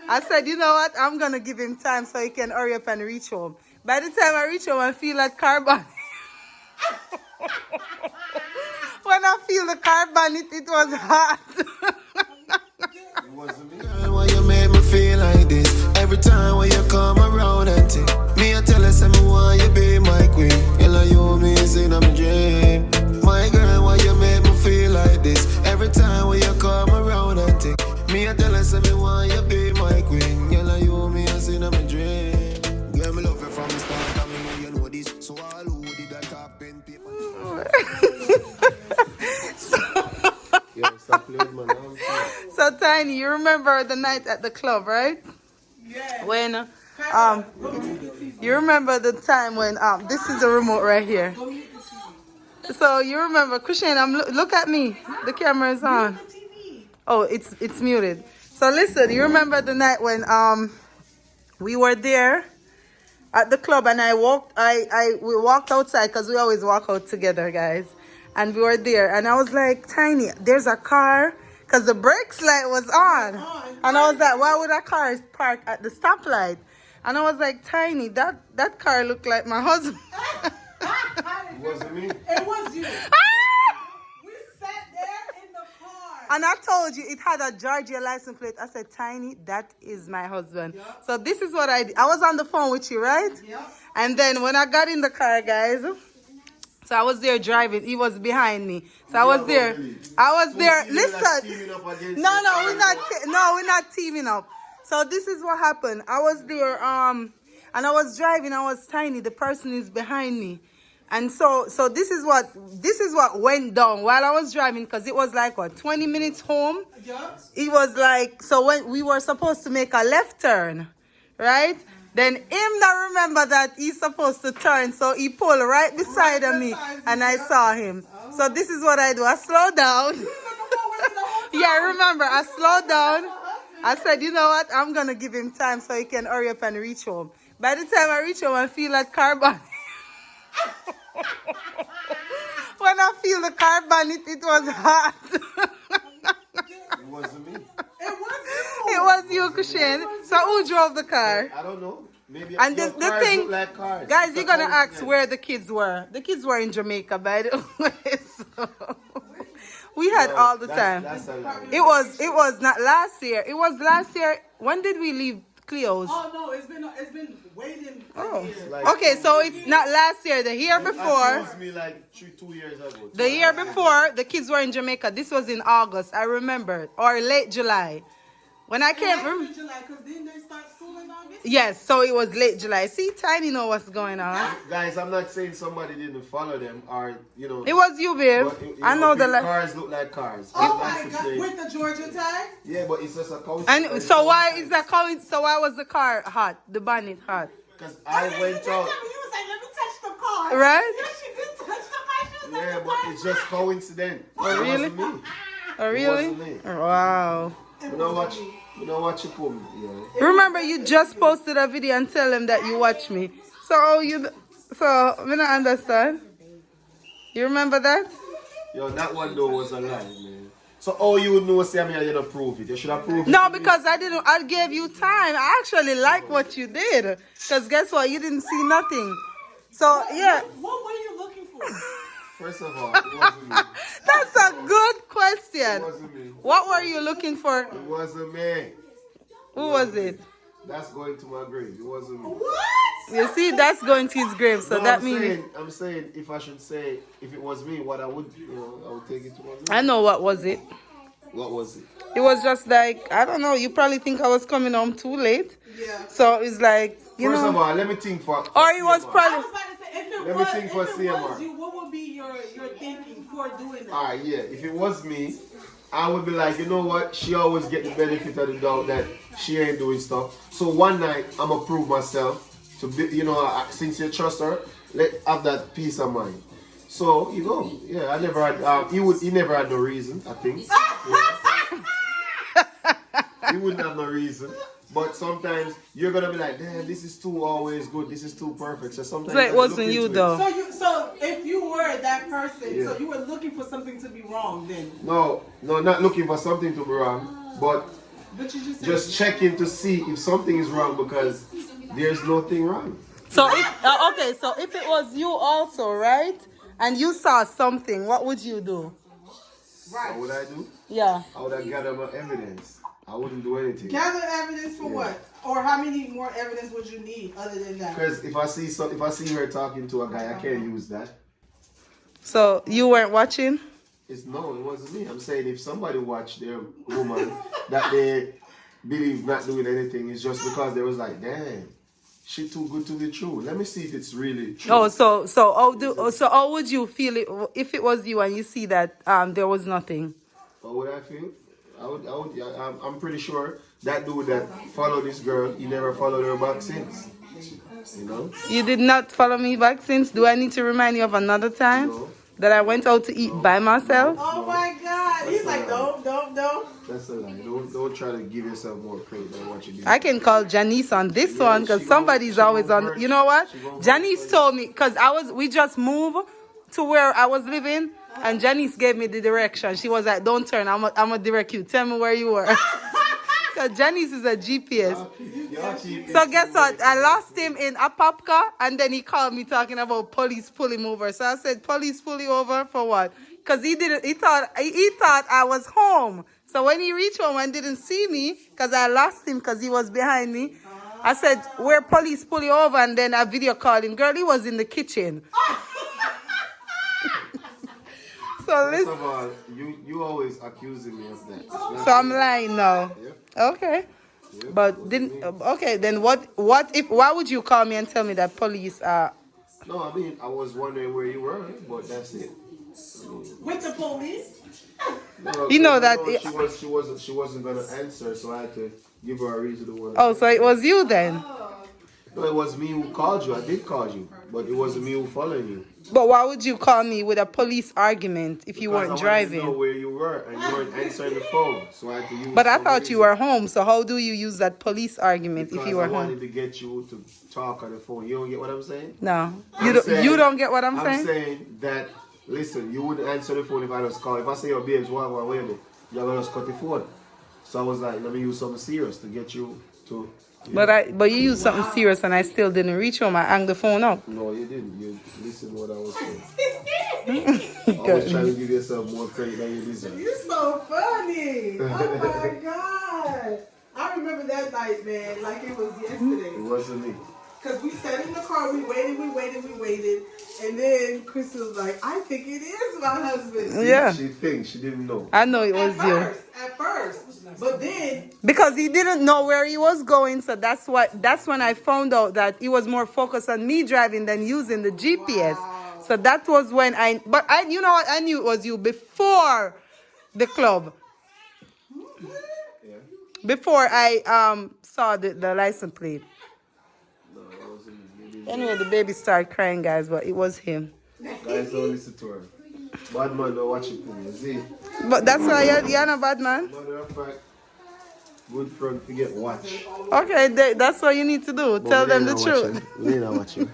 I said, you know what? I'm going to give him time so he can hurry up and reach home. By the time I reach home, I feel that carbon. When I feel the carbon, it was hot. It wasn't me. Why you make me feel like this? Every time when you come around and take me, I tell us me why you be my queen. Girl, you missing I'm dream. My girl, why you make me feel like this? Every time when you come around and take me, I tell us me why you be my queen. Girl, you missing I'm dream. Girl, me love you from the start. I mean, you know this. So all who did that top pen paper. So Tiny, you remember the night at the club, right? Yeah. When you remember the time when this is the remote right here. So you remember, Cushane, look at me. The camera is on. Oh, it's muted. So listen, you remember the night when we were there at the club and we walked outside because we always walk out together, guys. And we were there and I was like, Tiny, there's a car, because the brakes light was on. And I was like, why would a car park at the stoplight? And I was like, Tiny, that car looked like my husband. It wasn't me. It was you. We sat there in the car. And I told you it had a Georgia license plate. I said, Tiny, that is my husband. Yep. So this is what I did. I was on the phone with you, right? Yep. And then when I got in the car, guys, so I was there driving. He was behind me. So I was there. Listen. No, we're not teaming up. So this is what happened. I was there, and I was driving. I was Tiny. The person is behind me. And so this is what went down while I was driving, because it was like 20 minutes home. Yes. It was like, so when we were supposed to make a left turn, right? Then him not remember that he's supposed to turn, so he pulled right beside me, and I saw him. So this is what I do. I slow down. Yeah, remember, I slowed down. I said, you know what? I'm going to give him time so he can hurry up and reach home. By the time I reach home, I feel that carbon. When I feel the carbon, it was hot. It wasn't me. It was you, Cushane. So who drove the car? I don't know. Maybe and the thing, look like cars. Guys, you're gonna ask where the kids were. The kids were in Jamaica, by the way. So we had all the time. It was not last year. It was last year. When did we leave Cleo's? Oh no, it's been waiting. Oh, okay. So it's not last year. The year before. It was me like 2 years ago. The year before, the kids were in Jamaica. This was in August. I remember, or late July. When I came from July, because didn't they start school in August? Yes, so it was late July. See, Tiny know what's going on. Guys, I'm not saying somebody didn't follow them or It was you, babe. I know the cars look like cars. Oh my God, with the Georgia tag? Yeah, but it's just a coincidence. And so why is that calling? So why was the car hot? The bonnet hot? Because I went out. You was like, let me touch the car. Right? Yeah, she did touch the car. She was Yeah, but it's just coincidence. Oh, really? It wasn't me. Oh, really? It wasn't me. Wow. You know what you put me, yeah. Remember, you just posted a video and tell them that you watch me. So I don't understand. You remember that? Yo, that one though was a lie, man. So you know, say me, you don't prove it. You should have proved it. No, because I gave you time. I actually like what you did. Because guess what? You didn't see nothing. So yeah. What were you looking for? First of all, it wasn't me. That's a good question. It wasn't me. What were you looking for? It wasn't me. Who was it? That's going to my grave. It wasn't me. What? You see, that's going to his grave. So No, that means I'm saying if I should say if it was me, what I would, I would take it to my grave. I know what was it. What was it? It was just like, I don't know. You probably think I was coming home too late. Yeah. So it's like, First of all, let me think for or it was CMR. probably. I was about to say, if it Let me was, think for if it CMR. was you, what would be your thinking for doing that? Alright, yeah. If it was me, I would be like, you know what? She always get the benefit of the doubt that she ain't doing stuff. So one night, I'ma prove myself to be, since you trust her, have that peace of mind. So yeah. I never had. He never had no reason. I think. Yeah. He wouldn't have no reason. But sometimes you're gonna be like, damn, this is too always good. This is too perfect. So sometimes. So it wasn't you though. So if you were that person, Yeah. so you were looking for something to be wrong then? No, not looking for something to be wrong, but But you just said just checking to see if something is wrong because there's nothing wrong. So if okay, so if it was you also, right? And you saw something, what would you do? What would I do? Yeah. I would have gathered my evidence. I wouldn't do anything. gather evidence for what? Or how many more evidence would you need other than that? Because if I see her talking to a guy, I can't use that. So you weren't watching? It wasn't me. I'm saying if somebody watched their woman that they believe not doing anything, it's just because they was like, damn, she too good to be true. Let me see if it's really true. Oh, so how would you feel it if it was you and you see that there was nothing? How would I feel? I'm pretty sure that dude that followed this girl, he never followed her back since. You know? You did not follow me back since? Do I need to remind you of another time that I went out to eat by myself? Oh my God. He's like, don't. That's a lie. Don't try to give yourself more credit than what you do. I can call Janice on this one because somebody's always on. You know what? Janice told me because we just moved to where I was living, and Janice gave me the direction. She was like, "Don't turn. I'm gonna direct you. Tell me where you were." Because Janice is a GPS. So guess what? I lost him in Apopka, and then he called me talking about police pull him over. So I said, "Police pull you over for what?" Because he thought I was home. So when he reached home and didn't see me, because I lost him because he was behind me, I said, "Where police pull you over?" And then I video called him. Girl, he was in the kitchen. So listen. First of all, you always accusing me of that. So I'm lying now. Yeah. Okay. Yeah. But then why would you call me and tell me that police are... No, I mean, I was wondering where you were, but that's it. With the police? No, You know that she wasn't gonna answer, so I had to give her a reason to want. Oh, so it was you then? No, it was me who called you. I did call you, but it wasn't me who followed you. But why would you call me with a police argument if you weren't Because I driving? wanted to know where you were, and you weren't answering the phone, so I had to use. But I some thought you reason. were home, so how do you use that police argument Because if you were I wanted home? to get you to talk on the phone. You don't get what I'm saying? No, saying- you don't get what I'm I'm saying? saying that. Listen, you wouldn't answer the phone if I just call. If I say, "Yo, babes, wait a minute," you're gonna just cut the phone. So I was like, let me use something serious to get you to. But you used something serious and I still didn't reach home. I hung the phone up. No, you didn't. You listened to what I was saying. I was trying to give yourself more credit than you deserve. You're so funny. Oh my God. I remember that night, man, like it was yesterday. It wasn't me. Because we sat in the car, we waited. And then Chris was like, I think it is my husband. Yeah. She thinks she didn't know. I know it was you. At first. But then. Because he didn't know where he was going, so that's when I found out that he was more focused on me driving than using the GPS. Wow. So that was when you know what, I knew it was you before the club. Yeah. Before I saw the license plate. No, it wasn't me. You didn't. Anyway, the baby started crying, guys, but it was him. Guys, don't listen to her. Bad man, don't watch it. You see? But that's why you're not a bad man. Matter of fact, good friend, forget watch. Okay, that's what you need to do. Tell them the truth. We're not watching.